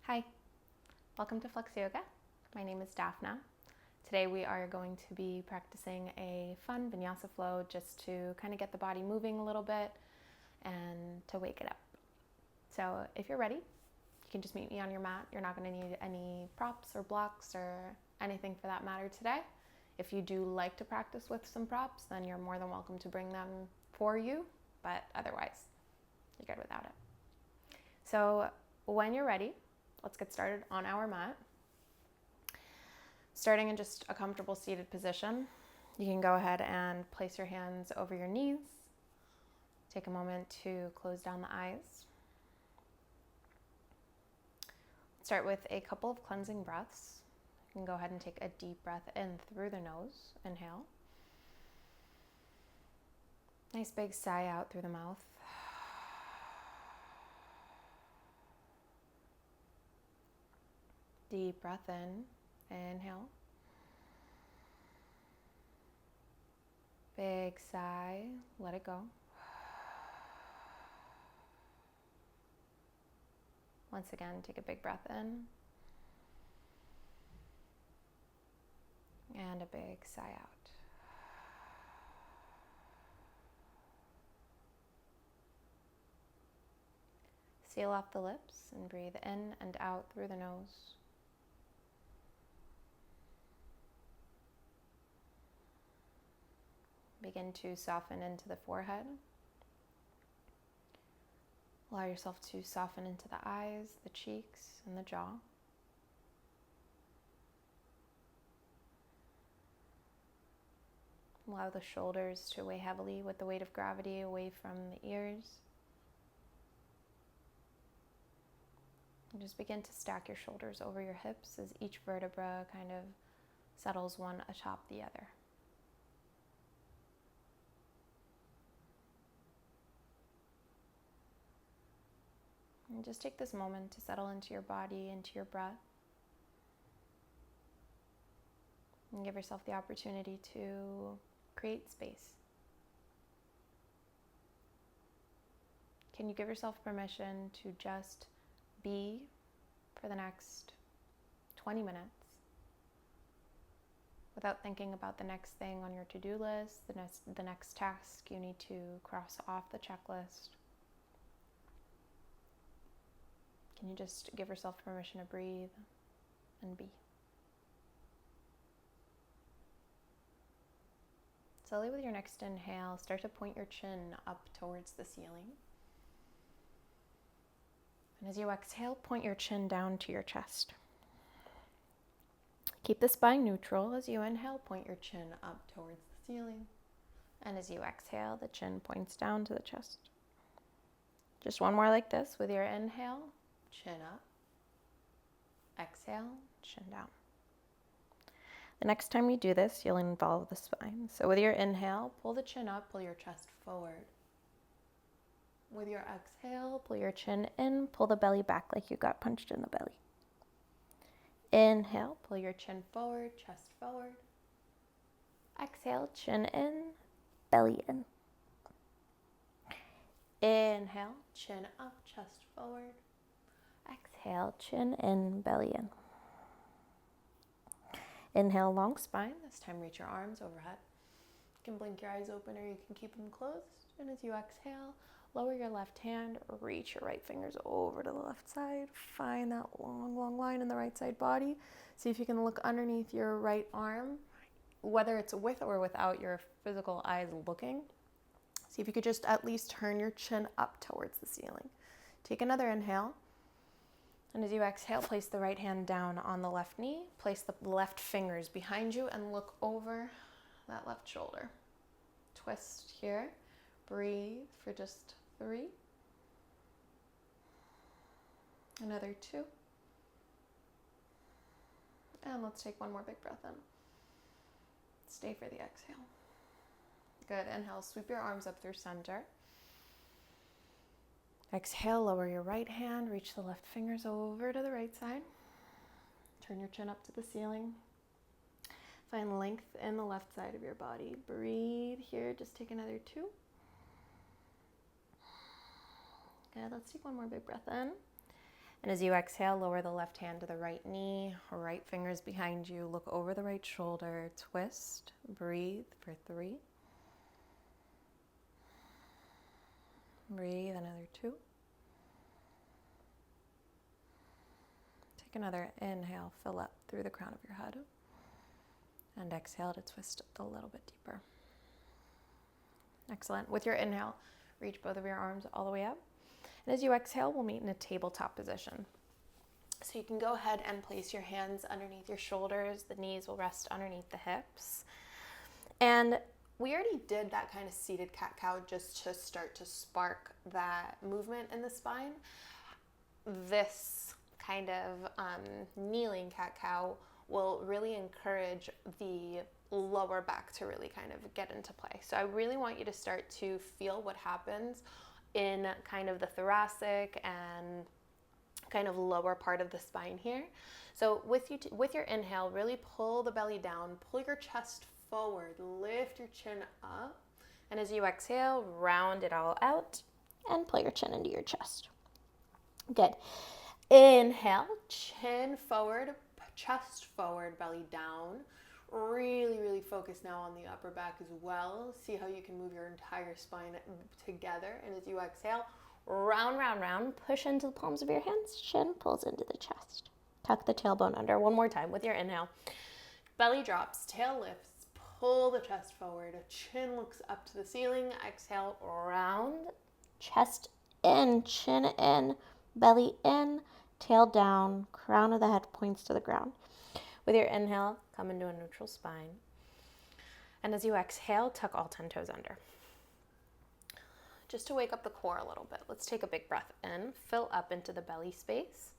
Hi, welcome to Flex Yoga. My name is Daphna. Today we are going to be practicing a fun vinyasa flow just to kind of get the body moving a little bit and to wake it up. So if you're ready, you can just meet me on your mat. You're not going to need any props or blocks or anything for that matter today. If you do like to practice with some props, then you're more than welcome to bring them for you, but otherwise, you're good without it. So when you're ready, let's get started on our mat. Starting in just a comfortable seated position, you can go ahead and place your hands over your knees. Take a moment to close down the eyes. Start with a couple of cleansing breaths. You can go ahead and take a deep breath in through the nose. Inhale. Nice big sigh out through the mouth. Deep breath in. Inhale. Big sigh. Let it go. Once again, take a big breath in. And a big sigh out. Seal off the lips and breathe in and out through the nose. Begin to soften into the forehead. Allow yourself to soften into the eyes, the cheeks, and the jaw. Allow the shoulders to weigh heavily with the weight of gravity away from the ears. And just begin to stack your shoulders over your hips as each vertebra kind of settles one atop the other. And just take this moment to settle into your body, into your breath. And give yourself the opportunity to create space. Can you give yourself permission to just be for the next 20 minutes without thinking about the next thing on your to-do list, the next task you need to cross off the checklist? Can you just give yourself permission to breathe and be? Slowly with your next inhale, start to point your chin up towards the ceiling. And as you exhale, point your chin down to your chest. Keep the spine neutral. As you inhale, point your chin up towards the ceiling. And as you exhale, the chin points down to the chest. Just one more like this. With your inhale, chin up. Exhale, chin down. The next time you do this, you'll involve the spine. So with your inhale, pull the chin up, pull your chest forward. With your exhale, pull your chin in, pull the belly back like you got punched in the belly. Inhale, pull your chin forward, chest forward. Exhale, chin in, belly in. Inhale, chin up, chest forward. Exhale, chin in, belly in. Inhale, long spine. This time reach your arms overhead. You can blink your eyes open or you can keep them closed. And as you exhale, lower your left hand, reach your right fingers over to the left side. Find that long, long line in the right side body. See if you can look underneath your right arm, whether it's with or without your physical eyes looking. See if you could just at least turn your chin up towards the ceiling. Take another inhale. And as you exhale, place the right hand down on the left knee. Place the left fingers behind you and look over that left shoulder. Twist here. Breathe for just 3. Another 2. And let's take one more big breath in. Stay for the exhale. Good. Inhale, sweep your arms up through center. Exhale, lower your right hand, reach the left fingers over to the right side. Turn your chin up to the ceiling. Find length in the left side of your body. Breathe here, just take another 2. Good, let's take one more big breath in. And as you exhale, lower the left hand to the right knee, right fingers behind you, look over the right shoulder, twist, breathe for 3. Breathe, another 2. Take another inhale, fill up through the crown of your head. And exhale to twist a little bit deeper. Excellent. With your inhale, reach both of your arms all the way up. And as you exhale, we'll meet in a tabletop position. So you can go ahead and place your hands underneath your shoulders. The knees will rest underneath the hips. And we already did that kind of seated cat-cow just to start to spark that movement in the spine. This kind of kneeling cat-cow will really encourage the lower back to really kind of get into play. So I really want you to start to feel what happens in kind of the thoracic and kind of lower part of the spine here. So with your inhale, really pull the belly down, pull your chest forward, lift your chin up, and as you exhale, round it all out and pull your chin into your chest. Good. Inhale, chin forward, chest forward, belly down. Really, really focus now on the upper back as well. See how you can move your entire spine together. And as you exhale, round, round, round, push into the palms of your hands, chin pulls into the chest. Tuck the tailbone under. One more time with your inhale. Belly drops, tail lifts, pull the chest forward, chin looks up to the ceiling. Exhale, round, chest in, chin in, belly in, tail down, crown of the head points to the ground. With your inhale, come into a neutral spine. And as you exhale, tuck all 10 toes under. Just to wake up the core a little bit, let's take a big breath in, fill up into the belly space.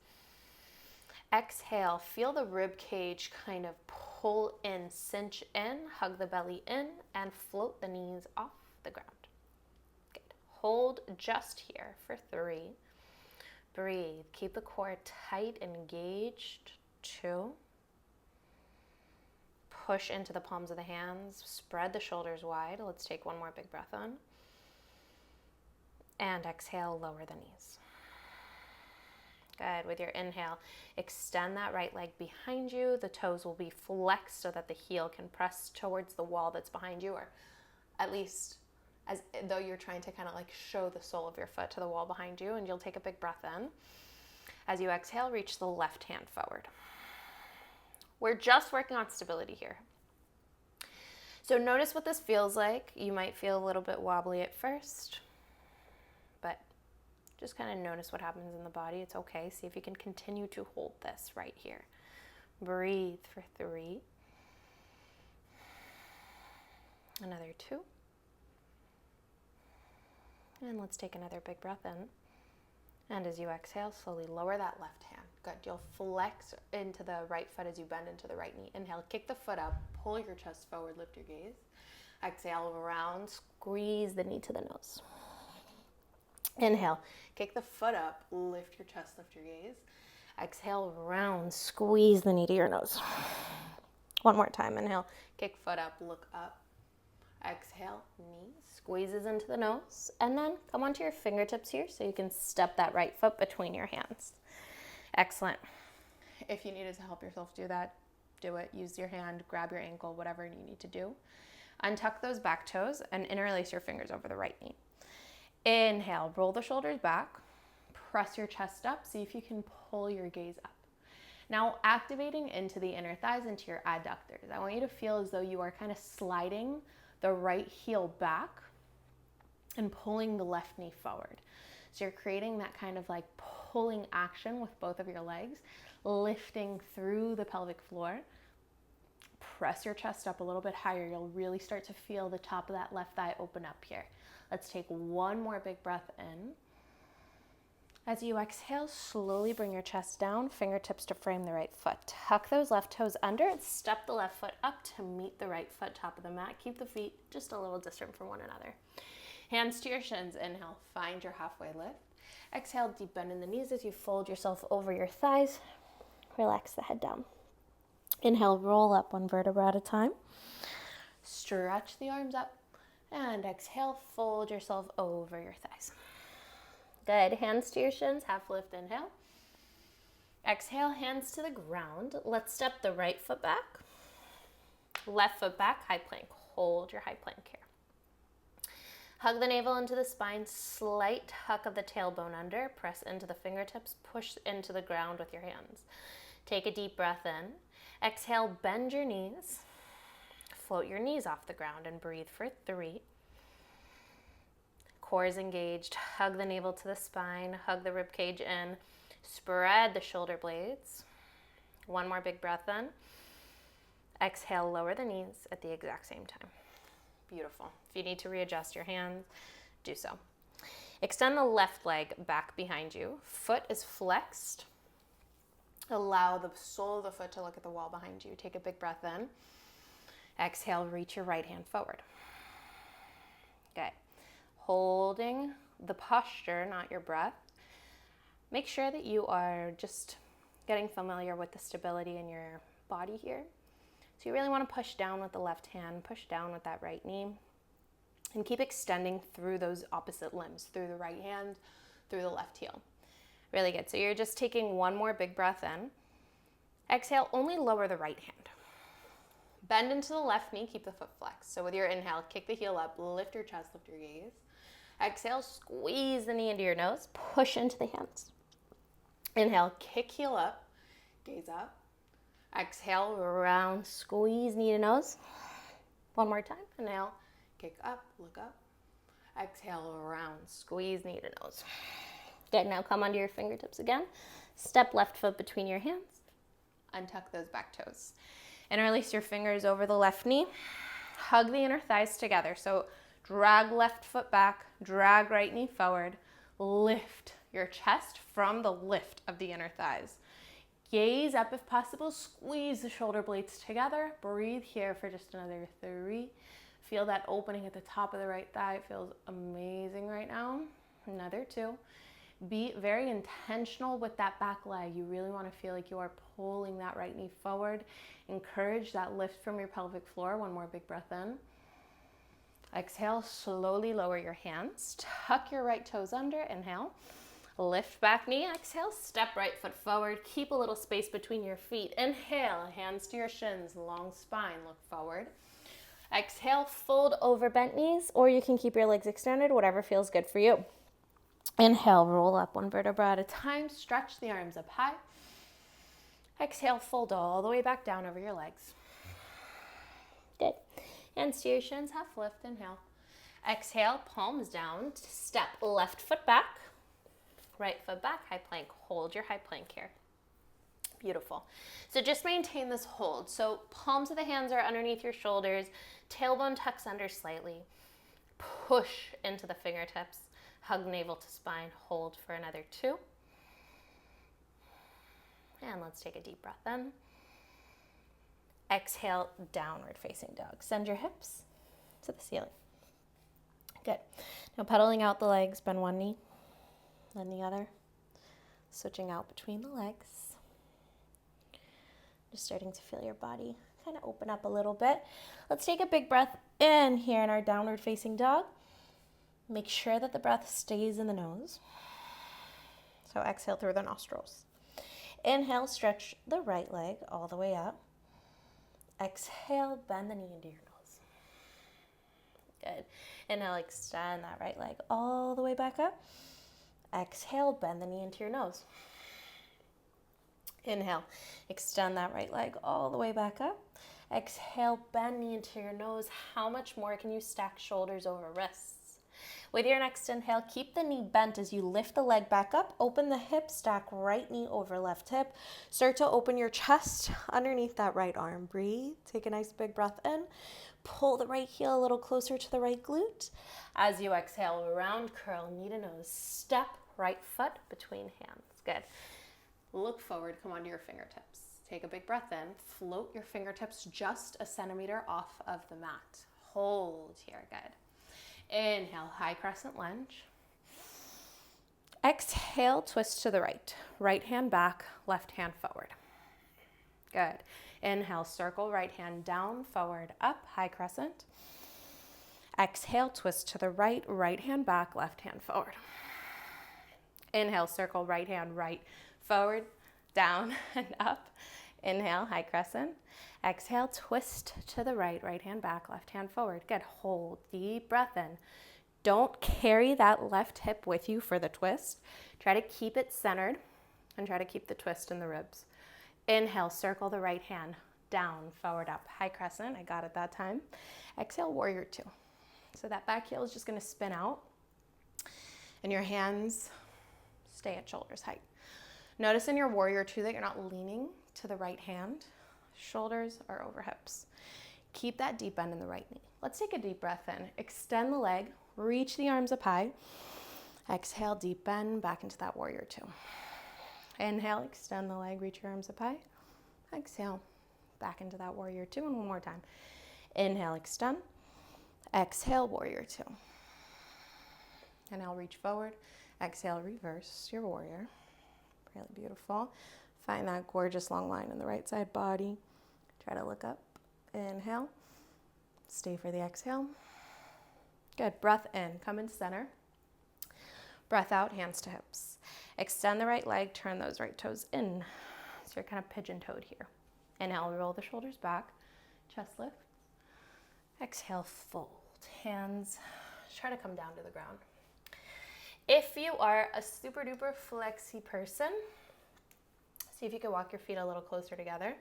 Exhale, feel the rib cage kind of pull in, cinch in, hug the belly in, and float the knees off the ground. Good. Hold just here for 3. Breathe. Keep the core tight and engaged. 2. Push into the palms of the hands. Spread the shoulders wide. Let's take one more big breath on. And exhale, lower the knees. Good. With your inhale, extend that right leg behind you. The toes will be flexed so that the heel can press towards the wall that's behind you, or at least as though you're trying to kind of like show the sole of your foot to the wall behind you. And you'll take a big breath in. As you exhale, reach the left hand forward. We're just working on stability here. So notice what this feels like. You might feel a little bit wobbly at first, but just kind of notice what happens in the body. It's okay. See if you can continue to hold this right here. Breathe for 3. Another 2. And let's take another big breath in. And as you exhale, slowly lower that left hand. Good. You'll flex into the right foot as you bend into the right knee. Inhale, kick the foot up, pull your chest forward, lift your gaze. Exhale, round, squeeze the knee to the nose. Inhale, kick the foot up, lift your chest, lift your gaze. Exhale, round, squeeze the knee to your nose. One more time. Inhale, kick foot up, look up. Exhale, knee squeezes into the nose. And then come onto your fingertips here so you can step that right foot between your hands. Excellent. If you needed to help yourself do that, do it. Use your hand, grab your ankle, whatever you need to do. Untuck those back toes and interlace your fingers over the right knee. Inhale, roll the shoulders back. Press your chest up. See if you can pull your gaze up. Now activating into the inner thighs, into your adductors. I want you to feel as though you are kind of sliding the right heel back and pulling the left knee forward. So you're creating that kind of like pulling action with both of your legs, lifting through the pelvic floor. Press your chest up a little bit higher. You'll really start to feel the top of that left thigh open up here. Let's take one more big breath in. As you exhale, slowly bring your chest down, fingertips to frame the right foot. Tuck those left toes under and step the left foot up to meet the right foot, top of the mat. Keep the feet just a little distant from one another. Hands to your shins. Inhale, find your halfway lift. Exhale, deep bend in the knees as you fold yourself over your thighs. Relax the head down. Inhale, roll up one vertebra at a time. Stretch the arms up. And exhale, fold yourself over your thighs. Good. Hands to your shins, half lift, inhale. Exhale, hands to the ground. Let's step the right foot back. Left foot back, high plank. Hold your high plank here. Hug the navel into the spine, slight tuck of the tailbone under, press into the fingertips, push into the ground with your hands. Take a deep breath in. Exhale, bend your knees. Float your knees off the ground and breathe for 3. Core is engaged. Hug the navel to the spine, hug the rib cage in. Spread the shoulder blades. One more big breath in. Exhale, lower the knees at the exact same time. Beautiful. If you need to readjust your hands, do so. Extend the left leg back behind you. Foot is flexed. Allow the sole of the foot to look at the wall behind you. Take a big breath in. Exhale, reach your right hand forward. Good. Holding the posture, not your breath. Make sure that you are just getting familiar with the stability in your body here. So you really want to push down with the left hand, push down with that right knee, and keep extending through those opposite limbs, through the right hand, through the left heel. Really good. So you're just taking one more big breath in. Exhale, only lower the right hand. Bend into the left knee, keep the foot flexed. So with your inhale, kick the heel up, lift your chest, lift your gaze. Exhale, squeeze the knee into your nose, push into the hands. Inhale, kick heel up, gaze up. Exhale, round, squeeze knee to nose. One more time. Inhale, kick up, look up. Exhale, round, squeeze knee to nose. Good, now come onto your fingertips again. Step left foot between your hands. Untuck those back toes. Interlace your fingers over the left knee. Hug the inner thighs together. So drag left foot back, drag right knee forward. Lift your chest from the lift of the inner thighs. Gaze up if possible, squeeze the shoulder blades together. Breathe here for just another 3. Feel that opening at the top of the right thigh. It feels amazing right now. Another 2. Be very intentional with that back leg. You really want to feel like you are pulling that right knee forward. Encourage that lift from your pelvic floor. One more big breath in. Exhale, slowly lower your hands. Tuck your right toes under. Inhale. Lift back knee, exhale, step right foot forward. Keep a little space between your feet. Inhale, hands to your shins, long spine, look forward. Exhale, fold over bent knees, or you can keep your legs extended, whatever feels good for you. Inhale, roll up one vertebra at a time, stretch the arms up high. Exhale, fold all the way back down over your legs. Good. Hands to your shins, half lift, inhale. Exhale, palms down, step left foot back. Right foot back, high plank. Hold your high plank here. Beautiful. So just maintain this hold. So palms of the hands are underneath your shoulders. Tailbone tucks under slightly. Push into the fingertips. Hug navel to spine. Hold for another 2. And let's take a deep breath in. Exhale, downward facing dog. Send your hips to the ceiling. Good. Now pedaling out the legs, bend one knee. Then the other, switching out between the legs. Just starting to feel your body kind of open up a little bit. Let's take a big breath in here in our downward facing dog. Make sure that the breath stays in the nose. So exhale through the nostrils. Inhale, stretch the right leg all the way up. Exhale, bend the knee into your nose. Good. Inhale, extend that right leg all the way back up. Exhale, bend the knee into your nose. Inhale, extend that right leg all the way back up. Exhale, bend knee into your nose. How much more can you stack shoulders over wrists? With your next inhale, keep the knee bent as you lift the leg back up. Open the hip, stack right knee over left hip. Start to open your chest underneath that right arm. Breathe. Take a nice big breath in. Pull the right heel a little closer to the right glute. As you exhale, round curl, knee to nose. Step right foot between hands. Good. Look forward, come onto your fingertips. Take a big breath in. Float your fingertips just a centimeter off of the mat. Hold here. Good. Inhale, high crescent lunge. Exhale, twist to the right. Right hand back, left hand forward. Good. Inhale, circle, right hand down, forward, up, high crescent. Exhale, twist to the right, right hand back, left hand forward. Inhale, circle, right hand, right, forward, down and up. Inhale, high crescent. Exhale, twist to the right, right hand back, left hand forward. Good, hold, deep breath in. Don't carry that left hip with you for the twist. Try to keep it centered and try to keep the twist in the ribs. Inhale, circle the right hand, down, forward, up, high crescent. I got it that time. Exhale, warrior two. So that back heel is just gonna spin out and your hands stay at shoulders height. Notice in your warrior two that you're not leaning to the right hand. Shoulders are over hips. Keep that deep bend in the right knee. Let's take a deep breath in. Extend the leg, reach the arms up high. Exhale, deep bend back into that warrior two. Inhale, extend the leg, reach your arms up high. Exhale, back into that warrior two, and one more time. Inhale, extend. Exhale, warrior two. Inhale, reach forward. Exhale, reverse your warrior. Really beautiful. Find that gorgeous long line in the right side body. Try to look up. Inhale. Stay for the exhale. Good. Breath in. Come in center. Breath out, hands to hips. Extend the right leg. Turn those right toes in. So you're kind of pigeon-toed here. Inhale, roll the shoulders back. Chest lift. Exhale, fold. Hands try to come down to the ground. If you are a super duper flexy person, see if you can walk your feet a little closer together.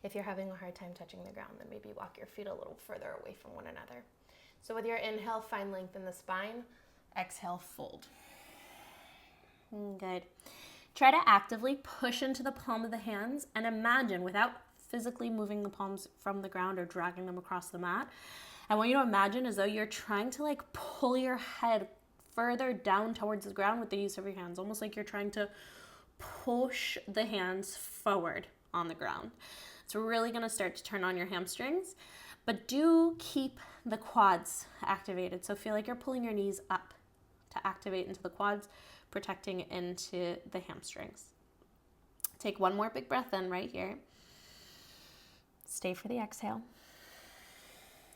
If you're having a hard time touching the ground, then maybe walk your feet a little further away from one another. So with your inhale, find length in the spine. Exhale, fold. Good. Try to actively push into the palm of the hands and imagine, without physically moving the palms from the ground or dragging them across the mat, I want you to imagine as though you're trying to like pull your head further down towards the ground with the use of your hands, almost like you're trying to push the hands forward on the ground. It's really going to start to turn on your hamstrings, but do keep the quads activated. So feel like you're pulling your knees up to activate into the quads, protecting into the hamstrings. Take one more big breath in right here. Stay for the exhale.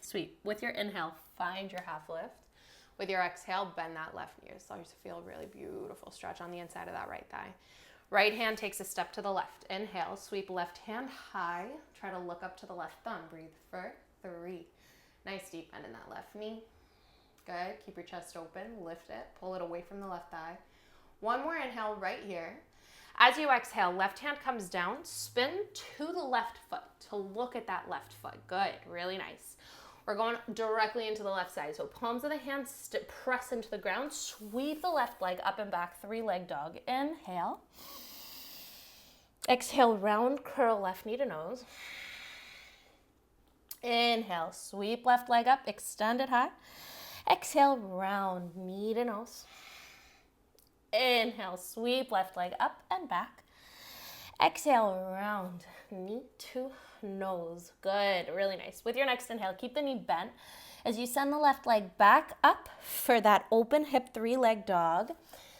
Sweet. With your inhale, find your half lift. With your exhale, bend that left knee. So you feel a really beautiful stretch on the inside of that right thigh. Right hand takes a step to the left. Inhale, sweep left hand high. Try to look up to the left thumb. Breathe for 3. Nice deep bend in that left knee. Good. Keep your chest open. Lift it. Pull it away from the left thigh. One more inhale right here. As you exhale, left hand comes down. Spin to the left foot to look at that left foot. Good. Really nice. We're going directly into the left side. So palms of the hands press into the ground. Sweep the left leg up and back. 3-leg dog. Inhale. Exhale, round curl left knee to nose. Inhale, sweep left leg up, extend it high. Exhale, round knee to nose. Inhale, sweep left leg up and back. Exhale, round knee to nose. Good, really nice. With your next inhale, keep the knee bent as you send the left leg back up for that open hip 3-leg dog.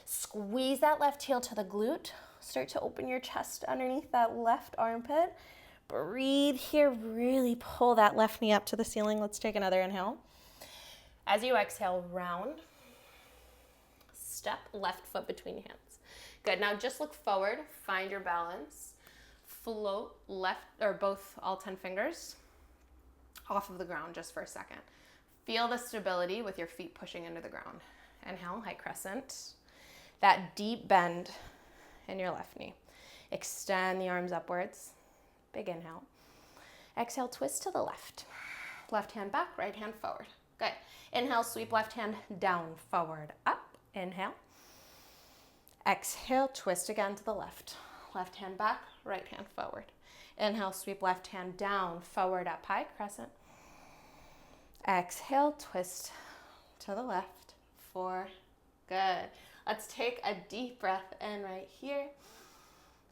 Squeeze that left heel to the glute. Start to open your chest underneath that left armpit. Breathe here, really pull that left knee up to the ceiling. Let's take another inhale. As you exhale, round. Step left foot between your hands. Good, now just look forward, find your balance. Float left, or both, all 10 fingers off of the ground just for a second. Feel the stability with your feet pushing into the ground. Inhale, high crescent. That deep bend in your left knee. Extend the arms upwards. Big inhale. Exhale, twist to the left. Left hand back, right hand forward. Good. Inhale, sweep left hand down, forward, up. Inhale. Exhale, twist again to the left. Left hand back, right hand forward. Inhale, sweep left hand down, forward, up, high crescent. Exhale, twist to the left. 4. Good. Let's take a deep breath in right here.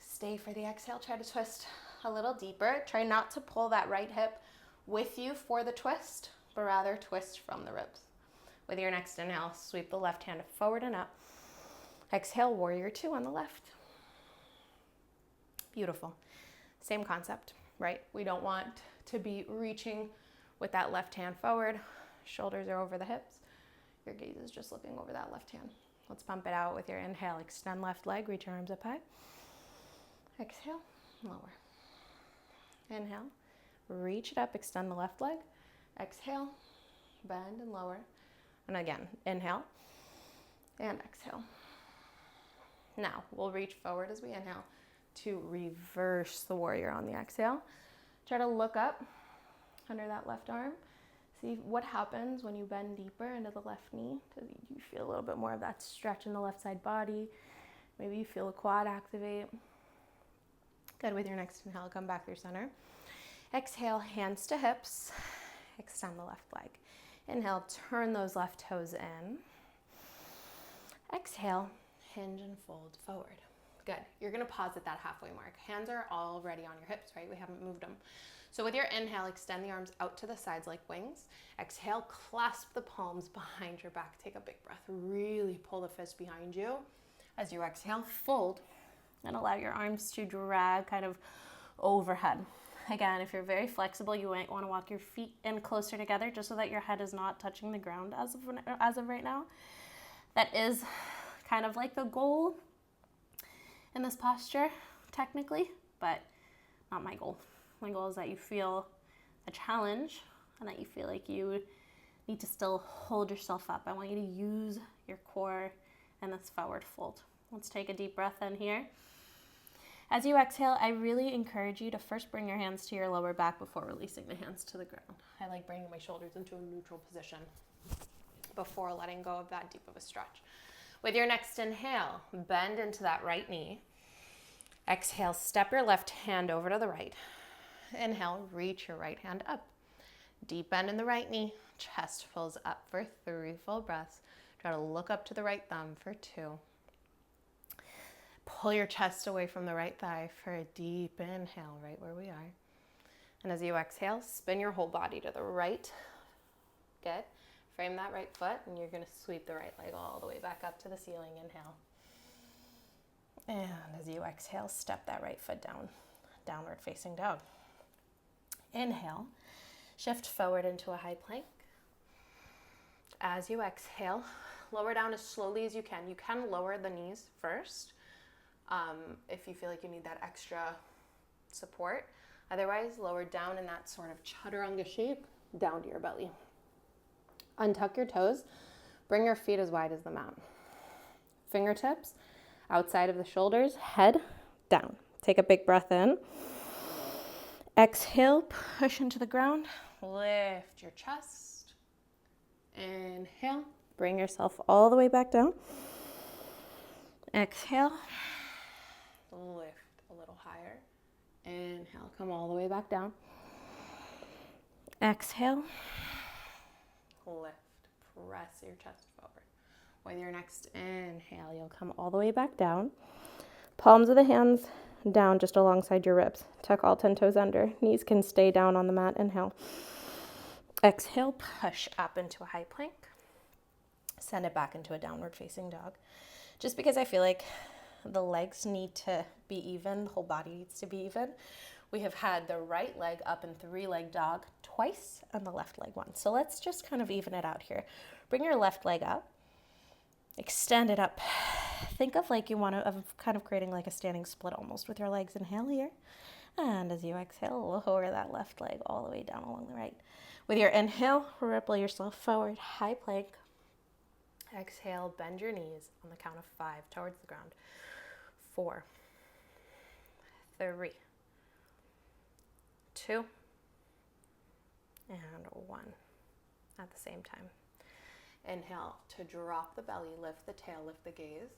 Stay for the exhale. Try to twist a little deeper. Try not to pull that right hip with you for the twist, but rather twist from the ribs. With your next inhale, sweep the left hand forward and up. Exhale, warrior 2 on the left. Beautiful. Same concept, right? We don't want to be reaching with that left hand forward. Shoulders are over the hips. Your gaze is just looking over that left hand. Let's pump it out with your inhale. Extend left leg, reach your arms up high. Exhale, lower. Inhale, reach it up, extend the left leg. Exhale, bend and lower. And again, inhale and exhale. Now, we'll reach forward as we inhale to reverse the warrior on the exhale. Try to look up under that left arm. See what happens when you bend deeper into the left knee. You feel a little bit more of that stretch in the left side body. Maybe you feel a quad activate. Good. With your next inhale, come back through center. Exhale, hands to hips. Extend the left leg. Inhale, turn those left toes in. Exhale, hinge and fold forward. Good. You're going to pause at that halfway mark. Hands are already on your hips, right? We haven't moved them. So with your inhale, extend the arms out to the sides like wings. Exhale, clasp the palms behind your back. Take a big breath. Really pull the fist behind you. As you exhale, fold and allow your arms to drag kind of overhead. Again, if you're very flexible, you might want to walk your feet in closer together just so that your head is not touching the ground as of right now. That is kind of like the goal in this posture, technically, but not my goal. My goal is that you feel a challenge and that you feel like you need to still hold yourself up. I want you to use your core in this forward fold. Let's take a deep breath in here. As you exhale, I really encourage you to first bring your hands to your lower back before releasing the hands to the ground. I like bringing my shoulders into a neutral position before letting go of that deep of a stretch. With your next inhale, bend into that right knee. Exhale, step your left hand over to the right. Inhale, reach your right hand up. Deep bend in the right knee. Chest fills up for 3 full breaths. Try to look up to the right thumb for 2. Pull your chest away from the right thigh for a deep inhale right where we are. And as you exhale, spin your whole body to the right. Good. Frame that right foot and you're going to sweep the right leg all the way back up to the ceiling. Inhale. And as you exhale, step that right foot down. Downward facing dog. Inhale. Shift forward into a high plank. As you exhale, lower down as slowly as you can. You can lower the knees first if you feel like you need that extra support. Otherwise, lower down in that sort of chaturanga shape, down to your belly. Untuck your toes. Bring your feet as wide as the mat. Fingertips outside of the shoulders, head down. Take a big breath in. Exhale, push into the ground. Lift your chest. Inhale. Bring yourself all the way back down. Exhale. Lift a little higher. Inhale. Come all the way back down. Exhale. Lift. Press your chest forward. With your next inhale, you'll come all the way back down. Palms of the hands down just alongside your ribs. Tuck all 10 toes under. Knees can stay down on the mat. Inhale. Exhale, push up into a high plank. Send it back into a downward facing dog. Just because I feel like the legs need to be even, the whole body needs to be even. We have had the right leg up in 3-leg dog twice and the left leg once. So let's just kind of even it out here. Bring your left leg up. Extend it up. Think of like you want to kind of creating like a standing split almost with your legs. Inhale here. And as you exhale, lower that left leg all the way down along the right. With your inhale, ripple yourself forward, high plank. Exhale, bend your knees on the count of 5 towards the ground. 4, 3, 2, and 1 at the same time. Inhale to drop the belly, lift the tail, lift the gaze.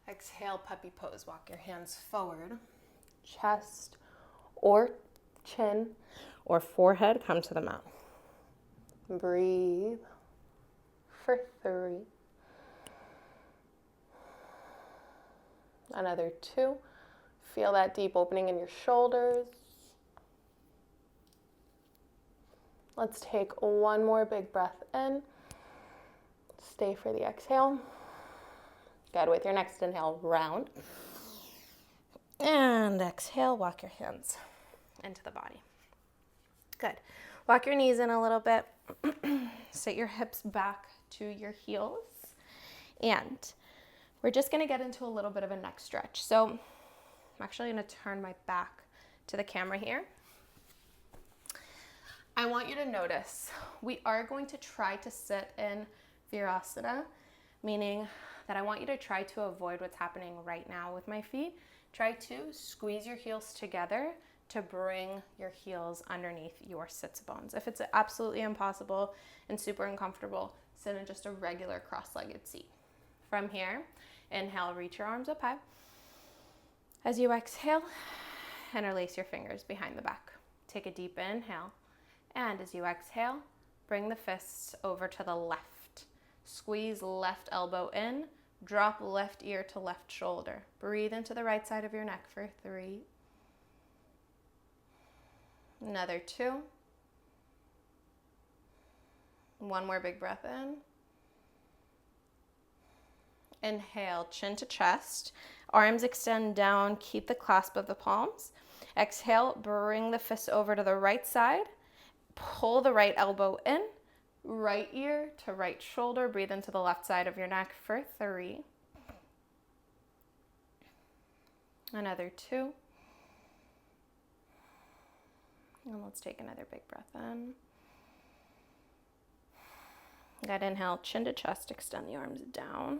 Exhale, puppy pose. Walk your hands forward. Chest or chin or forehead come to the mat. Breathe for 3. Another 2. Feel that deep opening in your shoulders. Let's take one more big breath in. Stay for the exhale. Good. With your next inhale, round. And exhale, walk your hands into the body. Good. Walk your knees in a little bit. Sit your hips back to your heels. And we're just going to get into a little bit of a neck stretch. So I'm actually going to turn my back to the camera here. I want you to notice we are going to try to sit in Virasana, meaning that I want you to try to avoid what's happening right now with my feet. Try to squeeze your heels together to bring your heels underneath your sits bones. If it's absolutely impossible and super uncomfortable, sit in just a regular cross-legged seat. From here, inhale, reach your arms up high. As you exhale, interlace your fingers behind the back. Take a deep inhale. And as you exhale, bring the fists over to the left. Squeeze left elbow in. Drop left ear to left shoulder. Breathe into the right side of your neck for 3. Another 2. One more big breath in. Inhale, chin to chest. Arms extend down. Keep the clasp of the palms. Exhale, bring the fists over to the right side. Pull the right elbow in, right ear to right shoulder. Breathe into the left side of your neck for 3. Another 2. And let's take another big breath in. Good, inhale, chin to chest, extend the arms down.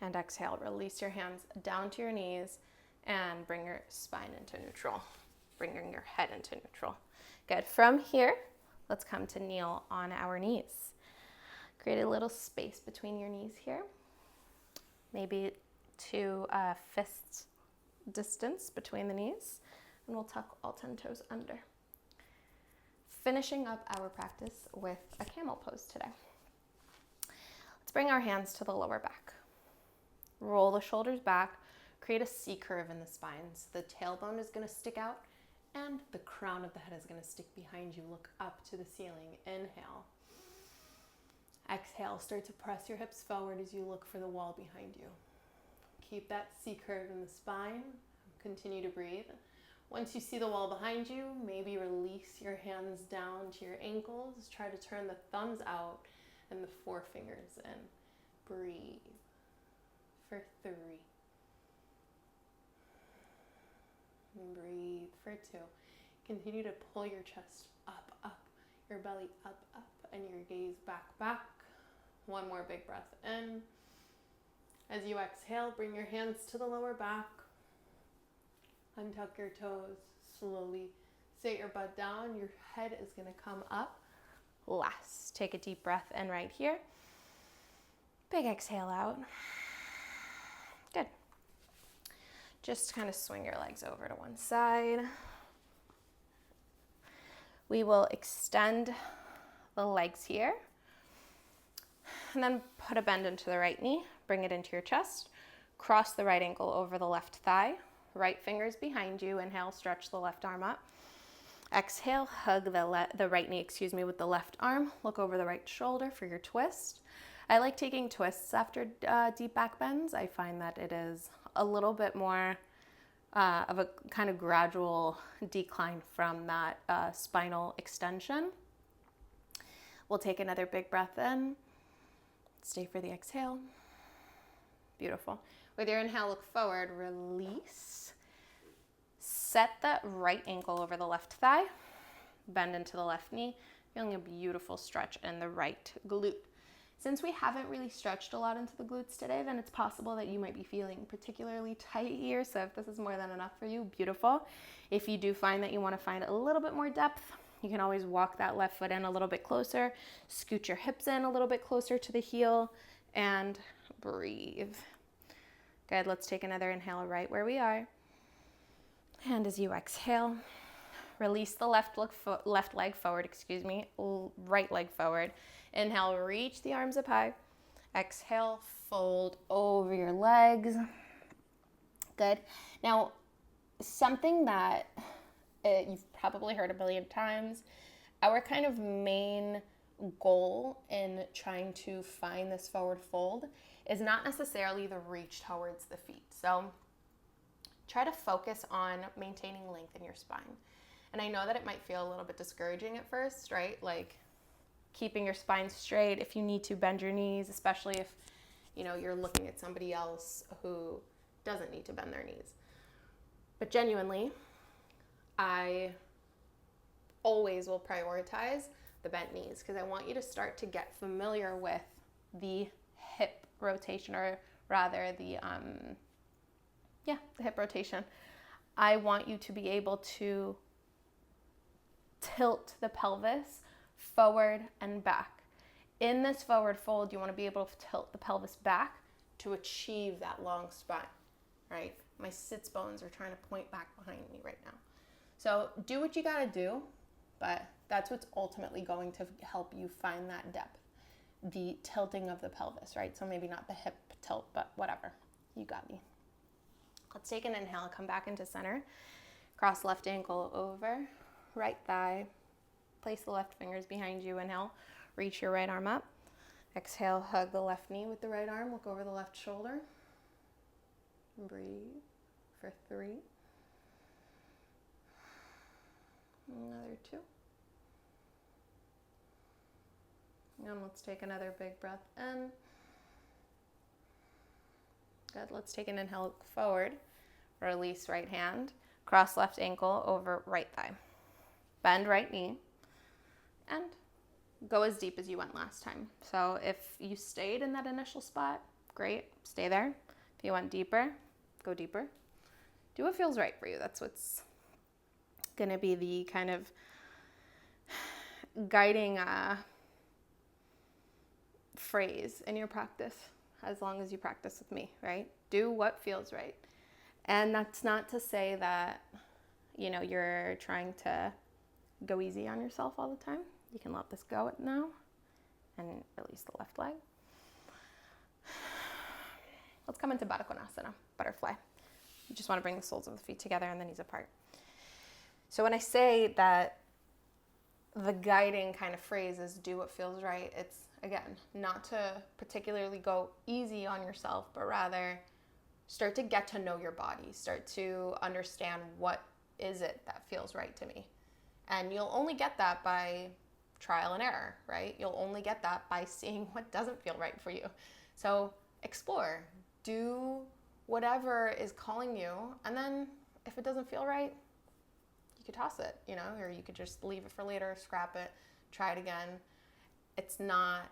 And exhale, release your hands down to your knees and bring your spine into neutral. Bringing your head into neutral. Good. From here, let's come to kneel on our knees. Create a little space between your knees here. Maybe 2 fist distance between the knees. And we'll tuck all 10 toes under. Finishing up our practice with a camel pose today. Let's bring our hands to the lower back. Roll the shoulders back. Create a C curve in the spine. So the tailbone is going to stick out and the crown of the head is going to stick behind you. Look up to the ceiling. Inhale. Exhale. Start to press your hips forward as you look for the wall behind you. Keep that C curve in the spine. Continue to breathe. Once you see the wall behind you, maybe release your hands down to your ankles. Try to turn the thumbs out and the forefingers in. Breathe for 3. And breathe for 2. Continue to pull your chest up, up, your belly up, up, and your gaze back, back. One more big breath in. As you exhale, bring your hands to the lower back. Untuck your toes. Slowly sit your butt down. Your head is going to come up. Last. Take a deep breath in right here. Big exhale out. Good. Just kind of swing your legs over to one side. We will extend the legs here. And then put a bend into the right knee. Bring it into your chest. Cross the right ankle over the left thigh. Right fingers behind you. Inhale, stretch the left arm up. Exhale, hug the right knee, with the left arm. Look over the right shoulder for your twist. I like taking twists after deep back bends. I find that it is a little bit more of a kind of gradual decline from that spinal extension. We'll take another big breath in. Stay for the exhale. Beautiful. With your inhale, look forward, release. Set the right ankle over the left thigh. Bend into the left knee. Feeling a beautiful stretch in the right glute. Since we haven't really stretched a lot into the glutes today, then it's possible that you might be feeling particularly tight here. So if this is more than enough for you, beautiful. If you do find that you want to find a little bit more depth, you can always walk that left foot in a little bit closer, scoot your hips in a little bit closer to the heel, and breathe. Good, let's take another inhale right where we are. And as you exhale, release the left leg forward, right leg forward. Inhale, reach the arms up high. Exhale, fold over your legs. Good. Now, something that you've probably heard a million times, our kind of main goal in trying to find this forward fold is not necessarily the reach towards the feet. So try to focus on maintaining length in your spine. And I know that it might feel a little bit discouraging at first, right? Like keeping your spine straight. If you need to, bend your knees, especially if, you're looking at somebody else who doesn't need to bend their knees. But genuinely, I always will prioritize the bent knees because I want you to start to get familiar with the hip rotation, or rather the hip rotation. I want you to be able to tilt the pelvis forward and back. In this forward fold, you want to be able to tilt the pelvis back to achieve that long spine, right? My sits bones are trying to point back behind me right now. So do what you got to do, but that's what's ultimately going to help you find that depth, the tilting of the pelvis, right? So maybe not the hip tilt, but whatever. You got me. Let's take an inhale, come back into center. Cross left ankle over, right thigh. Place the left fingers behind you. Inhale, reach your right arm up. Exhale, hug the left knee with the right arm. Look over the left shoulder. Breathe for 3. Another 2. And let's take another big breath in. Good. Let's take an inhale, look forward. Release right hand. Cross left ankle over right thigh. Bend right knee. And go as deep as you went last time. So if you stayed in that initial spot, great, stay there. If you went deeper, go deeper. Do what feels right for you. That's what's gonna be the kind of guiding phrase in your practice, as long as you practice with me, right? Do what feels right. And that's not to say that, you're trying to go easy on yourself all the time. You can let this go now and release the left leg. Let's come into Baddha Konasana, butterfly. You just want to bring the soles of the feet together and the knees apart. So when I say that the guiding kind of phrase is do what feels right, it's, again, not to particularly go easy on yourself, but rather start to get to know your body, start to understand what is it that feels right to me. And you'll only get that by trial and error, right? You'll only get that by seeing what doesn't feel right for you. So explore, do whatever is calling you, and then if it doesn't feel right, you could toss it, or you could just leave it for later, scrap it, try it again. It's not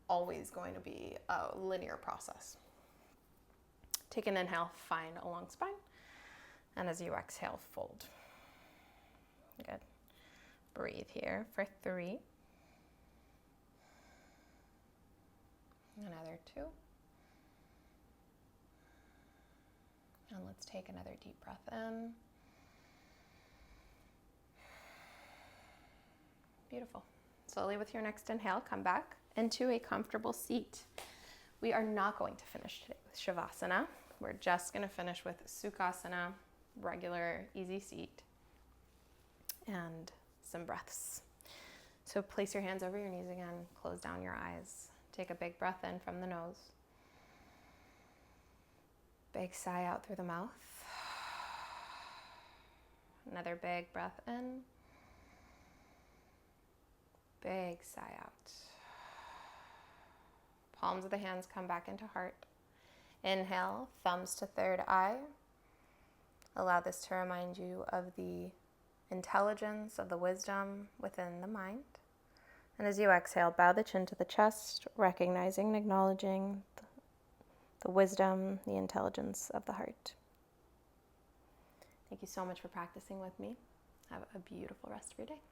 always going to be a linear process. Take an inhale, find a long spine, and as you exhale, fold. Good. Breathe here for 3. Another 2. And let's take another deep breath in. Beautiful. Slowly with your next inhale, come back into a comfortable seat. We are not going to finish today with Shavasana. We're just going to finish with Sukhasana, regular, easy seat, and some breaths. So place your hands over your knees again, close down your eyes. Take a big breath in from the nose. Big sigh out through the mouth. Another big breath in. Big sigh out. Palms of the hands come back into heart. Inhale, thumbs to third eye. Allow this to remind you of the intelligence, of the wisdom within the mind. And as you exhale, bow the chin to the chest, recognizing and acknowledging the wisdom, the intelligence of the heart. Thank you so much for practicing with me. Have a beautiful rest of your day.